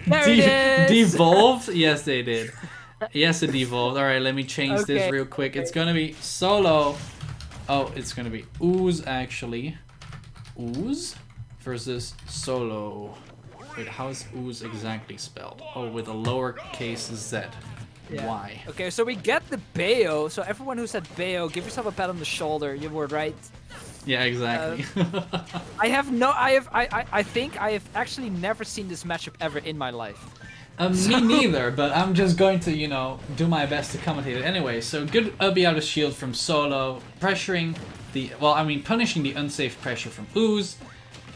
There it is. Devolved? Yes, they did. Yes, it devolved. Alright, let me change this real quick. It's gonna be solo. Oh, it's gonna be Ooze, actually. Ooze versus solo. Wait, how is Ooze exactly spelled? Oh, with a lowercase z. Yeah. Why? Okay, so we get the Bayo. So everyone who said Bayo, give yourself a pat on the shoulder. You were right. Yeah, exactly. I think I have actually never seen this matchup ever in my life. Me neither, but I'm just going to, you know, do my best to commentate it anyway. So good up out of shield from Solo, pressuring the, well, I mean, punishing the unsafe pressure from Ooze.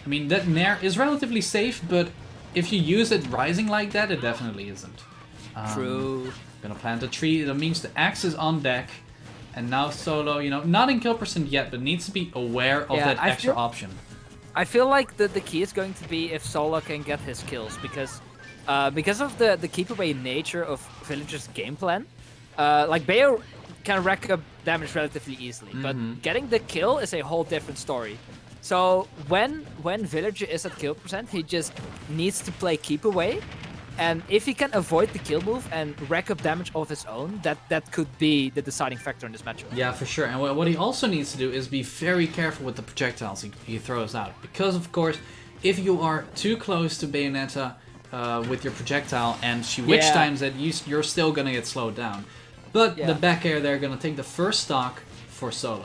I mean, that Nair is relatively safe, but if you use it rising like that, it definitely isn't. True. Gonna plant a tree, that means the axe is on deck. And now Solo, you know, not in kill percent yet, but needs to be aware of that extra option. I feel like the key is going to be if Solo can get his kills, because of the keep away nature of Villager's game plan. Like Bayo can rack up damage relatively easily, but getting the kill is a whole different story. So when Villager is at kill percent, he just needs to play keep away. And if he can avoid the kill move and rack up damage of his own, that could be the deciding factor in this matchup. Yeah, for sure. And what he also needs to do is be very careful with the projectiles he throws out. Because, of course, if you are too close to Bayonetta with your projectile and she witch times it, you're still going to get slowed down. But the back air, they're going to take the first stock for Solo.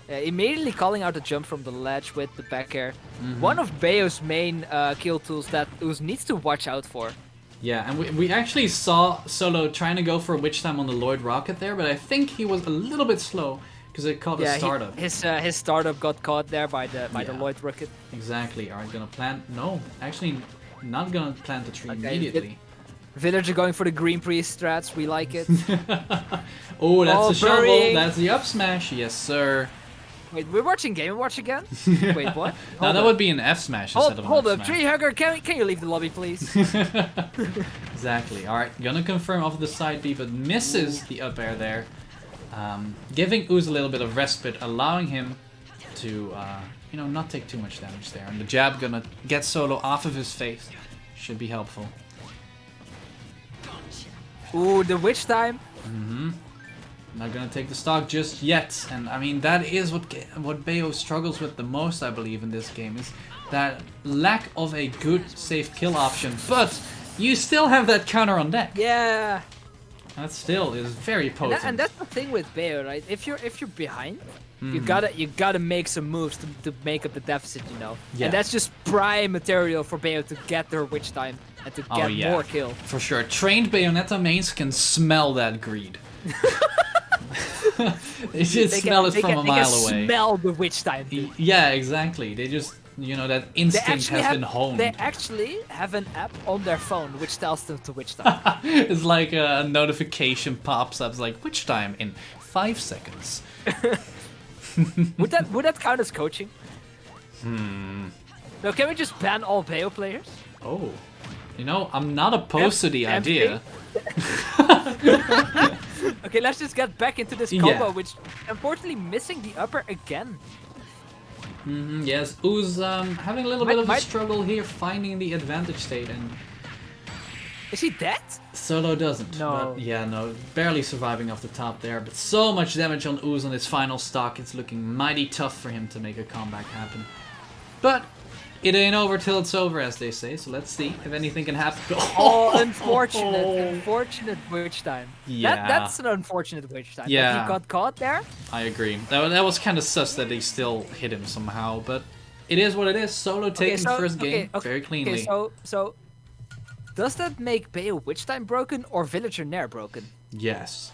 Immediately calling out a jump from the ledge with the back air. One of Bayo's main kill tools that Ooze needs to watch out for. Yeah, and we actually saw Solo trying to go for a witch time on the Lloyd Rocket there, but I think he was a little bit slow because it caught a startup. His startup got caught there by the Lloyd Rocket. Exactly. Alright, gonna plant. No, actually, not gonna plant the tree immediately. Villager going for the green priest strats. We like it. Oh, that's the shovel. That's the up smash. Yes, sir. Wait, we're watching Game & Watch again? Wait, what? No, that would be an F smash instead of an Hold up up, smash. Tree Hugger, can you leave the lobby, please? Exactly. Alright, gonna confirm off the side B, but misses the up air there. Giving Ooze a little bit of respite, allowing him to, you know, not take too much damage there. And the jab gonna get Solo off of his face. Should be helpful. Ooh, the witch time. Not gonna take the stock just yet, and I mean that is what Bayo struggles with the most, I believe, in this game, is that lack of a good safe kill option. But you still have that counter on deck. Yeah. That still is very potent. And that's the thing with Bayo, right? If you're behind, you gotta make some moves to make up the deficit, you know. Yeah. And that's just prime material for Bayo to get their witch time and to get more kill. For sure. Trained Bayonetta mains can smell that greed. They just smell it from a mile away. They can smell the witch time. Yeah, exactly. They just, you know, that instinct has been honed. They actually have an app on their phone which tells them to witch time. It's like a notification pops up, it's like witch time in 5 seconds. Would that count as coaching? No, can we just ban all Bayo players? Oh, you know, I'm not opposed to the idea. Okay, let's just get back into this combo, which unfortunately missing the upper again. Yes, Ooze having a little bit of a struggle here, finding the advantage state, and is he dead? Solo doesn't. No. But yeah, no, barely surviving off the top there, but so much damage on Ooze on his final stock, it's looking mighty tough for him to make a comeback happen. But it ain't over till it's over, as they say, so let's see if anything can happen. Oh, unfortunate witch time. Yeah. That's an unfortunate witch time. Yeah. That he got caught there. I agree. That was kind of sus that they still hit him somehow, but it is what it is. Solo taking first game very cleanly. Okay, so does that make Bayo witch time broken or Villager Nair broken? Yes.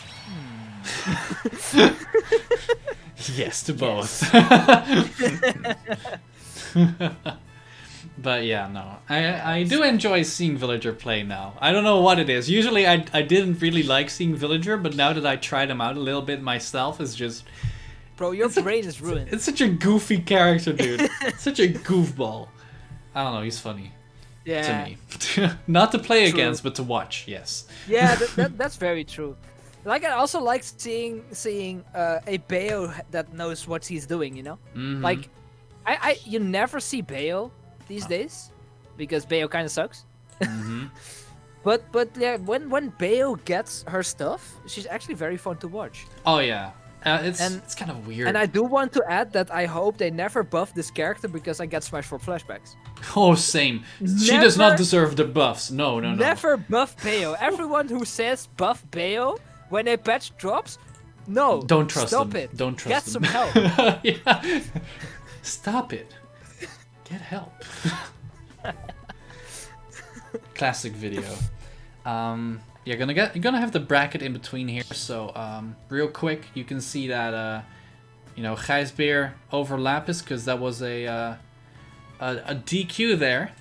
Yes to both. But yeah, no. I do enjoy seeing Villager play now. I don't know what it is. Usually I didn't really like seeing Villager, but now that I tried him out a little bit myself, it's just... Bro, your brain is ruined. It's such a goofy character, dude. Such a goofball. I don't know, he's funny. Yeah. To me. Not to play against, but to watch, yes. Yeah, that's very true. Like, I also like seeing a Bayo that knows what he's doing, you know? Like, you never see Bayo these days, because Bayo kind of sucks. But yeah, when Bayo gets her stuff, she's actually very fun to watch. Oh yeah, it's kind of weird. And I do want to add that I hope they never buff this character because I get Smash 4 flashbacks. Oh, same. She does not deserve the buffs. No. Never buff Bayo. Everyone who says buff Bayo when a patch drops, no. Don't trust Stop them. it. Don't trust them. Get some help. Yeah. Stop it. Get help. Classic video. You're gonna have the bracket in between here. So real quick, you can see that Gijsbeer over Lapis because that was a DQ there.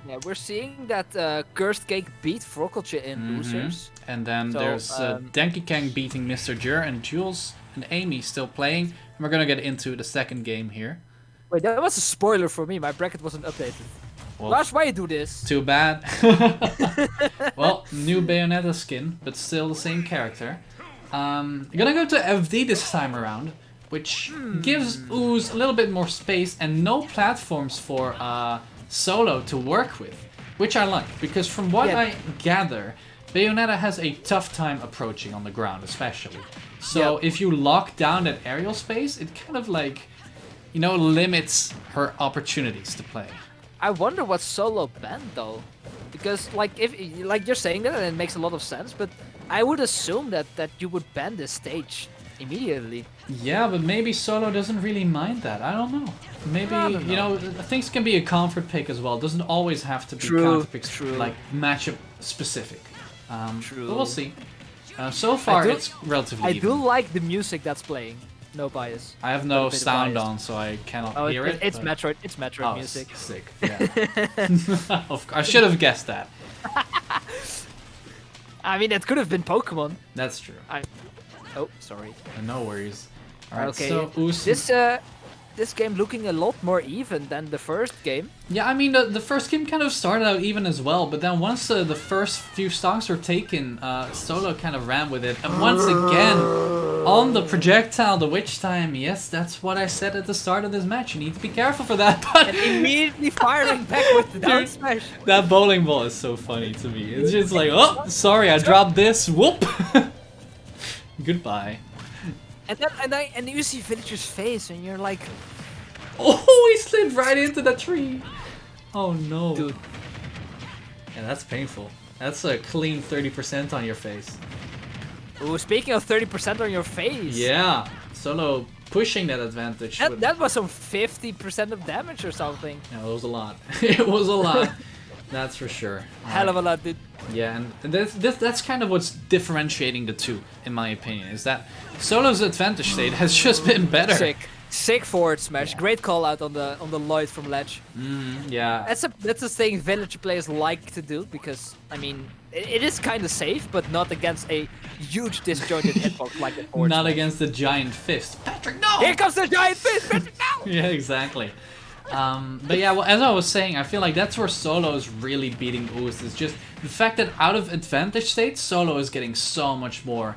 Yeah, we're seeing that Cursed Cake beat Frokeltje in losers. And then there's Denki Kang beating Mr. Jur, and Jules and Amy still playing. And we're gonna get into the second game here. Wait, that was a spoiler for me. My bracket wasn't updated. Well, Lars, why you do this? Too bad. Well, new Bayonetta skin, but still the same character. You're gonna go to FD this time around, which gives Ooze a little bit more space and no platforms for Solo to work with, which I like, because from what I gather, Bayonetta has a tough time approaching on the ground, especially. So if you lock down that aerial space, it kind of like, limits her opportunities to play. I wonder what Solo banned though, because if you're saying that and it makes a lot of sense, but I would assume that you would ban this stage immediately. Yeah, but maybe Solo doesn't really mind that. I don't know. Maybe things can be a comfort pick as well. It doesn't always have to be counter picks, like matchup specific. True. But we'll see. So far, it's relatively even. I do like the music that's playing. No bias. I have no sound on, so I cannot hear it. It's Metroid. It's Metroid music. Sick. Yeah. I should have guessed that. I mean, it could have been Pokemon. That's true. Oh, sorry. No worries. All right. Okay. So this game looking a lot more even than the first game. Yeah, I mean the first game kind of started out even as well, but then once the first few stocks were taken, Solo kind of ran with it, and once again on the projectile, the witch time. Yes, that's what I said at the start of this match. You need to be careful for that. But and immediately firing back with the down smash. That bowling ball is so funny to me. It's just like, oh, sorry, I dropped this. Whoop. Goodbye. And you see Villager's face, and you're like, oh, he slid right into the tree. Oh no, dude. Yeah, that's painful. That's a clean 30% on your face. Ooh, speaking of 30% on your face. Yeah, Solo pushing that advantage. That was some 50% of damage or something. Yeah, it was a lot. It was a lot. That's for sure. Hell of a lot, dude. Yeah, and that's kind of what's differentiating the two, in my opinion, is that Solo's advantage state has just been better. Sick forward smash. Great call out on the Lloyd from ledge. Yeah. That's a thing Villager players like to do because I mean it is kind of safe, but not against a huge disjointed hitbox like the forward Not smash. against the giant fist. Patrick, no! Here comes the giant fist, Patrick, no! Yeah, exactly. But yeah, well, as I was saying, I feel like that's where Solo is really beating Ooze. It's just the fact that out of advantage state, Solo is getting so much more.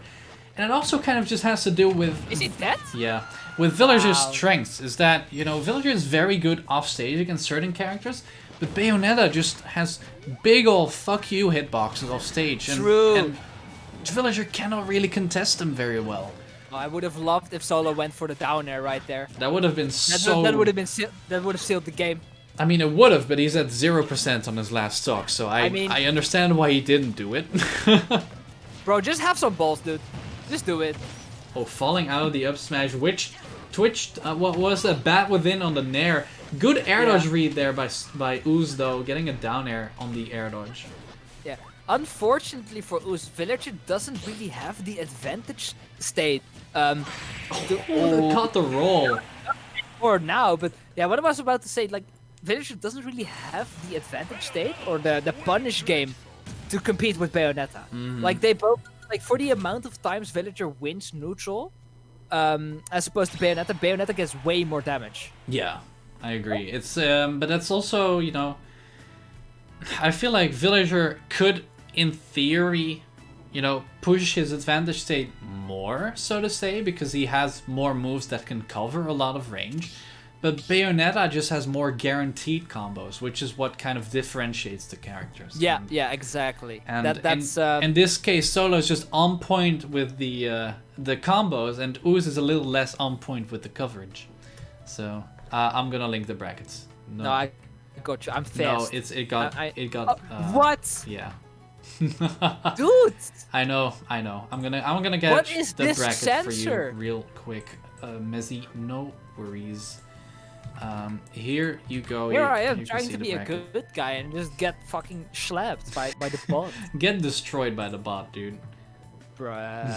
And it also kind of just has to do with... Is it that? Yeah. With Villager's strengths, is that, Villager is very good off stage against certain characters, but Bayonetta just has big ol' fuck you hitboxes off stage. True. And Villager cannot really contest them very well. I would have loved if Solo went for the down air right there. That would have been That would have sealed the game. I mean, it would have, but he's at 0% on his last stock, so I understand why he didn't do it. Bro, just have some balls, dude. Just do it. Oh, falling out of the up smash, which twitched. What was a bat within on the nair? Good air dodge read there by Ooze though, getting a down air on the air dodge. Yeah. Unfortunately for Ooze, Villager doesn't really have the advantage state. Caught the roll. Or now, but yeah, what I was about to say, like Villager doesn't really have the advantage state or the punish game to compete with Bayonetta. Like they both. Like, for the amount of times Villager wins neutral, as opposed to Bayonetta, Bayonetta gets way more damage. Yeah, I agree. It's but that's also, I feel like Villager could, in theory, push his advantage state more, so to say, because he has more moves that can cover a lot of range. But Bayonetta just has more guaranteed combos, which is what kind of differentiates the characters. Yeah, yeah, exactly. And that's in this case, Solo is just on point with the combos, and Ooze is a little less on point with the coverage. So I'm gonna link the brackets. No, I got you. I'm fast. No, it got. What? Yeah. Dude. I know. I'm gonna get What is the this bracket censor? for you real quick. Mezzy, no worries. Here you go. Here I am you can trying see to the be a bracket. good guy and just get fucking slapped by the bot. Get destroyed by the bot, dude. Bruh.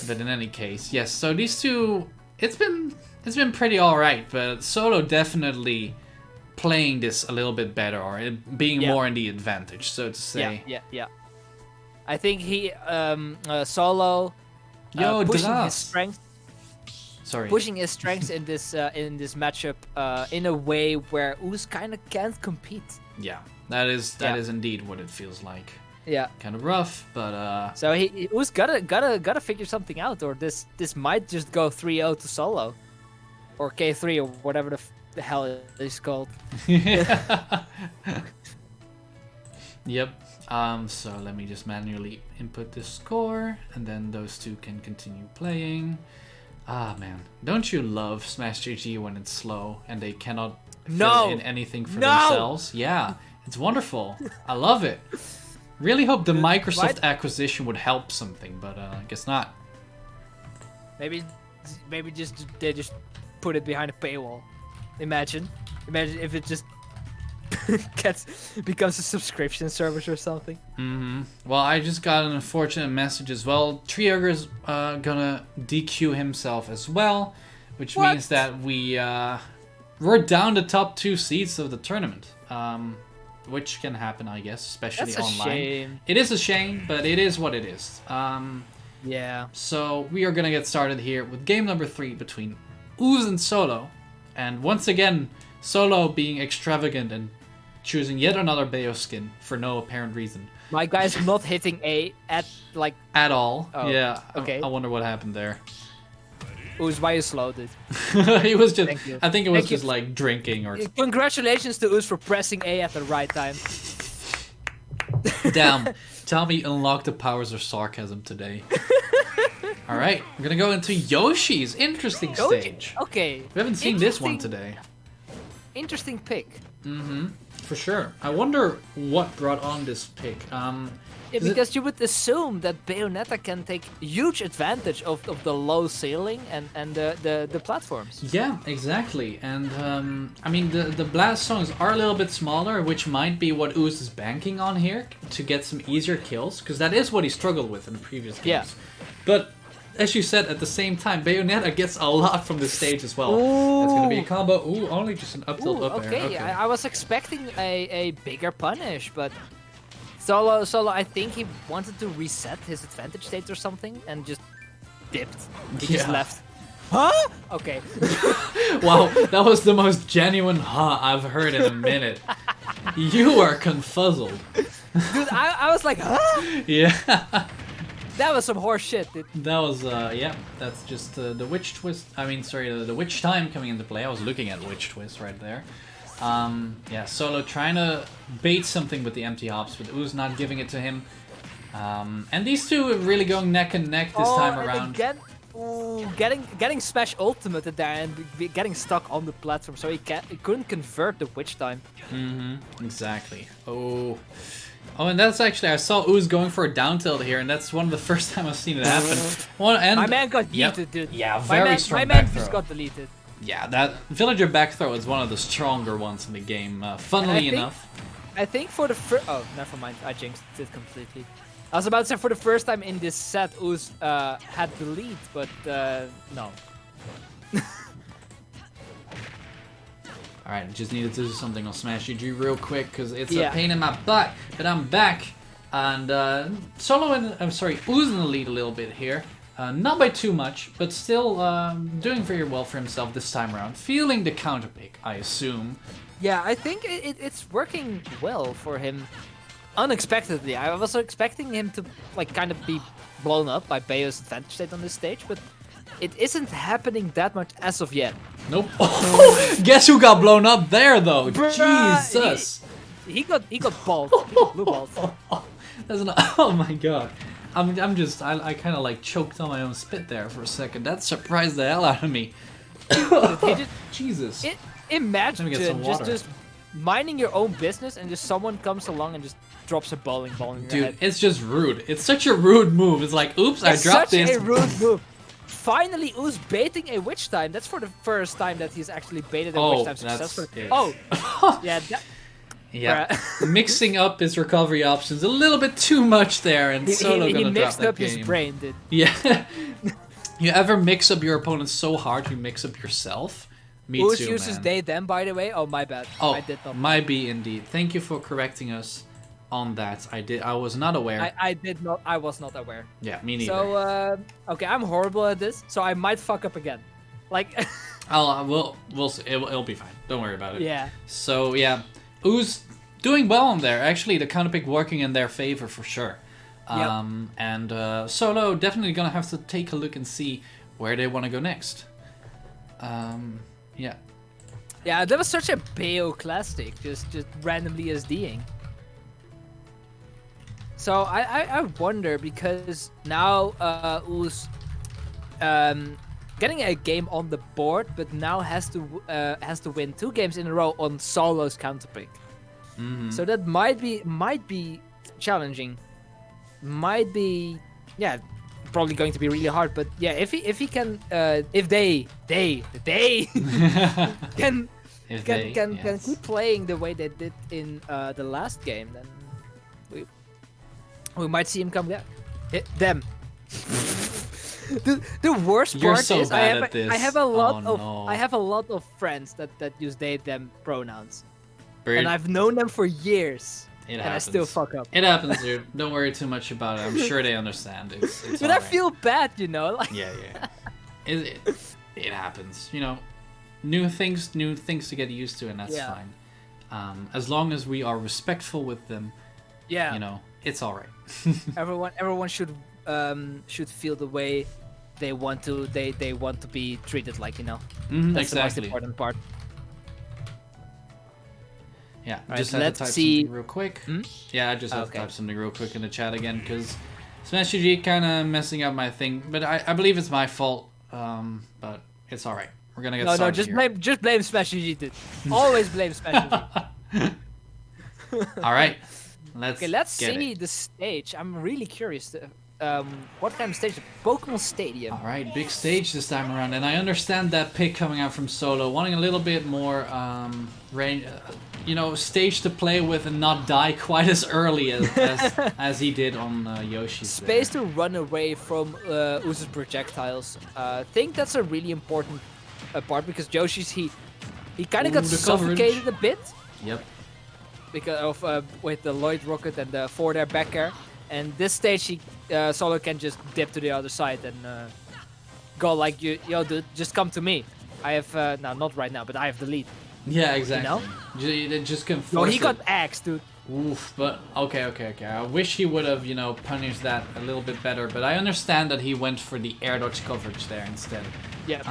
But in any case, yes. So these two, it's been pretty all right, but Solo definitely playing this a little bit better, or it being more in the advantage, so to say. Yeah. I think he Solo pushing his strength. Sorry. Pushing his strengths in this matchup in a way where Ooze kind of can't compete. Yeah, that is indeed what it feels like. Yeah. Kind of rough, but so Ooze gotta figure something out, or this might just go 3-0 to Solo, or K3 or whatever the hell it is called. Yep. So let me just manually input the score, and then those two can continue playing. Ah, man. Don't you love Smash GG when it's slow and they cannot fill in anything for themselves? Yeah, it's wonderful. I love it. Really hope the Microsoft acquisition would help something, but I guess not. Maybe they just put it behind a paywall. Imagine if it just becomes a subscription service or something. Well, I just got an unfortunate message as well. Triogre's gonna DQ himself as well, which means that we're down the top 2 seeds of the tournament, which can happen, I guess, especially That's online. A shame. It is a shame, but it is what it is. Yeah. So we are gonna get started here with game number 3 between Ooze and Solo, and once again, Solo being extravagant and choosing yet another Bayo skin for no apparent reason. My guy's not hitting A at all. Oh, yeah. okay. I wonder what happened there. Ooze, why you slowed it? He was just. Thank you. I think it was Thank just you. like drinking or. Congratulations to Ooze for pressing A at the right time. Damn. Tell me, unlock the powers of sarcasm today. All right, we're gonna go into Yoshi's interesting stage. Okay. We haven't seen this one today. Interesting pick. For sure. I wonder what brought on this pick. Because you would assume that Bayonetta can take huge advantage of the low ceiling and the platforms. Yeah, exactly. And I mean, the blast songs are a little bit smaller, which might be what Ooze is banking on here to get some easier kills, because that is what he struggled with in the previous games. Yeah. But as you said, at the same time, Bayonetta gets a lot from this stage as well. Ooh. That's gonna be a combo. Ooh, only just an up tilt up air. Okay, I was expecting a bigger punish, but Solo, I think he wanted to reset his advantage state or something and just dipped. He just left. Huh? Okay. Wow, that was the most genuine huh I've heard in a minute. You are confuzzled. Dude, I was like, huh? Yeah. That was some horse shit, dude. That was, yeah, that's just the witch twist. I mean, sorry, the witch time coming into play. I was looking at witch twist right there. Yeah, Solo trying to bait something with the empty hops, but Ooze not giving it to him. And these two are really going neck and neck this time around. Getting Smash Ultimate at there and getting stuck on the platform, so he couldn't convert the witch time. Exactly. Oh, and that's actually, I saw Ooze going for a down tilt here, and that's one of the first time I've seen it happen. My man got yeeted, dude. Yeah, very strong My man back just throw. got deleted. Yeah, that villager back throw is one of the stronger ones in the game, funnily enough. I think for the first... Oh, never mind. I jinxed it completely. I was about to say for the first time in this set, Ooze had the lead, but no. Alright, just needed to do something on Smash GG real quick, because it's a pain in my butt, but I'm back. And Ooze in the lead a little bit here. Not by too much, but still doing very well for himself this time around. Feeling the counter pick, I assume. Yeah, I think it's working well for him. Unexpectedly, I was expecting him to kind of be blown up by Bayo's advantage state on this stage, but it isn't happening that much as of yet. Nope. Guess who got blown up there though? Bruh, Jesus. He got balled. He got blue balls. That's not. Oh my god. I kind of like choked on my own spit there for a second. That surprised the hell out of me. Jesus. Imagine Let me get some water. just minding your own business and just someone comes along and just drops a bowling ball in your head. Dude, it's just rude. It's such a rude move. It's like, oops, I dropped this. It's such a rude move. Finally, Ooze baiting a witch time. That's for the first time that he's actually baited a witch time successfully. Oh, yeah. Yeah, mixing up his recovery options a little bit too much there, and Solo gonna drop that game. He mixed up his brain, dude. Yeah. You ever mix up your opponent so hard you mix up yourself? Me Ooze too, uses man. they them, by the way. Oh, my bad. Oh, I did not. might be indeed. Thank you for correcting us on that. I was not aware. I did not. I was not aware. Yeah, me neither. So okay, I'm horrible at this, so I might fuck up again. Like. we'll see. It'll be fine. Don't worry about it. Yeah. So yeah, Ooze doing well on there. Actually, the counter pick working in their favor for sure. Yep. And Solo definitely gonna have to take a look and see where they want to go next. Yeah. Yeah, that was such a Bayo classic, just randomly SDing. So I wonder, because now Ooze getting a game on the board, but now has to win 2 games in a row on Solo's counterpick. Mm-hmm. So that might be challenging. Might be, yeah, probably going to be really hard. But yeah, if he can, if they can keep playing the way they did in the last game, then we might see him come back. Them. The worst You're part so is bad at this. I have a lot of friends that use they them pronouns. And I've known them for years. And I still fuck up. It happens, dude. Don't worry too much about it. I'm sure they understand. It's but right. I feel bad, you know. Like Yeah. It happens. You know, new things to get used to, and that's fine. As long as we are respectful with them, you know, it's all right. everyone should feel the way they want to be treated, like, you know. That's the most important part. Yeah, right, just had to type something real quick. Yeah, I just have to type something real quick in the chat again, because Smash GG kind of messing up my thing, but I believe it's my fault. But it's all right. We're gonna get started. No, just blame Smash GG, dude. Always blame Smash GG. All right, let's see the stage. I'm really curious. What kind of stage? Pokemon Stadium. All right, big stage this time around, and I understand that pick coming out from Solo, wanting a little bit more range, stage to play with and not die quite as early as he did on Yoshi's. Space to run away from Ooze's projectiles. I think that's a really important part, because Yoshi's he kind of got suffocated a bit. Yep. Because of with the Lloyd Rocket and the forward air back air. And this stage, Solo can just dip to the other side and go like, yo, dude, just come to me. I have, no, not right now, but I have the lead. Yeah, exactly. You know? Just can force No, he got axed, dude. Oof, but okay. I wish he would have, punished that a little bit better, but I understand that he went for the air dodge coverage there instead. Yeah.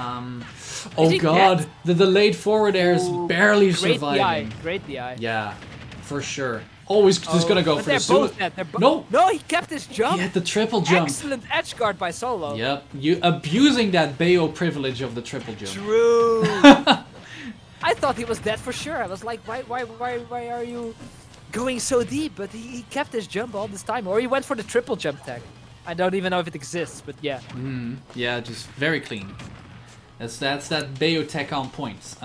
Oh god, the delayed forward air is barely surviving. Great DI. Yeah, for sure. Always just gonna go for the suicide. No, he kept his jump. He had the triple jump. Excellent edge guard by Solo. Yep, you abusing that Bayo privilege of the triple jump. True. I thought he was dead for sure. I was like, why are you going so deep? But he kept his jump all this time, or he went for the triple jump tag. I don't even know if it exists, but yeah. Yeah, just very clean. That's that Bayo tech on point.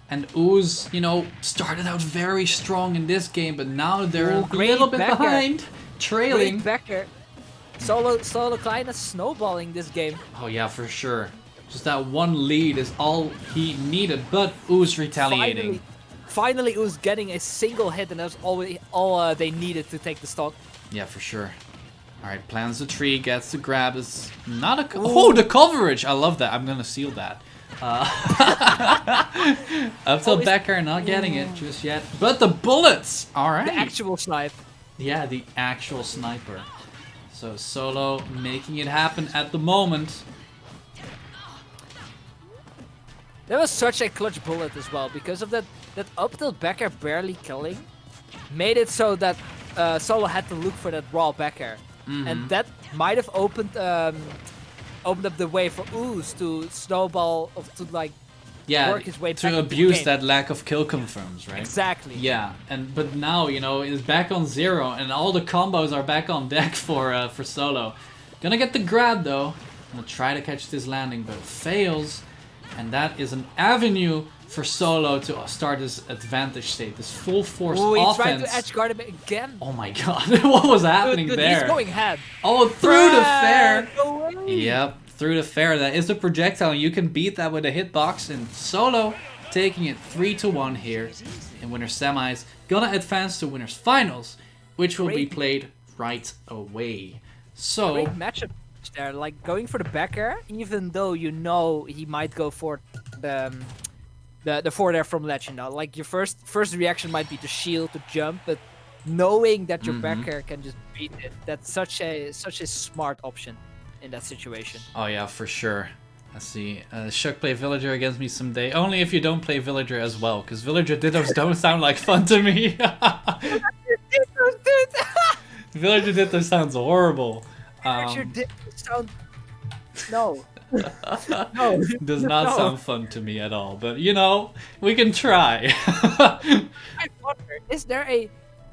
And Ooze, started out very strong in this game, but now they're a little bit behind, trailing. Great backer. Solo kind of snowballing this game. Oh yeah, for sure. Just that one lead is all he needed, but Ooze retaliating. Finally Ooze getting a single hit, and that's all they needed to take the stock. Yeah, for sure. All right, plants the tree, gets the grab. Is not a... Oh, the coverage! I love that. I'm gonna seal that. Up till Becker, not getting it just yet. But the bullets! Alright. The actual snipe. Yeah, the actual sniper. So Solo making it happen at the moment. That was such a clutch bullet as well, because of that up tilt back air barely killing, made it so that Solo had to look for that raw back air. And that might have opened up the way for Ooze to snowball, to like work his way back to abuse that lack of kill confirms, right? Exactly. Yeah, but now, you know, it's back on 0 and all the combos are back on deck for Solo. Gonna get the grab though. Gonna try to catch this landing, but fails. And that is an avenue for Solo to start his advantage state, this full force offense. He tried to edge guard him again. Oh my god, what was happening there? He's going head. Oh, through the fair. No way. Yep, through the fair. That is a projectile. You can beat that with a hitbox. And Solo taking it 3-1 here in winners semis. Gonna advance to winners finals, which will be played right away. So great matchup there, like going for the back air, even though you know he might go for the forward air from ledge. You know, like your first reaction might be to shield, to jump, but knowing that your back air can just beat it, that's such a smart option in that situation. Oh yeah, for sure. Let's see. Shuc play Villager against me someday. Only if you don't play Villager as well, because Villager dittos don't sound like fun to me. Villager dittos sounds horrible. Villager dittos sound... No. No. Does not sound fun to me at all, but you know, we can try. I wonder, is there a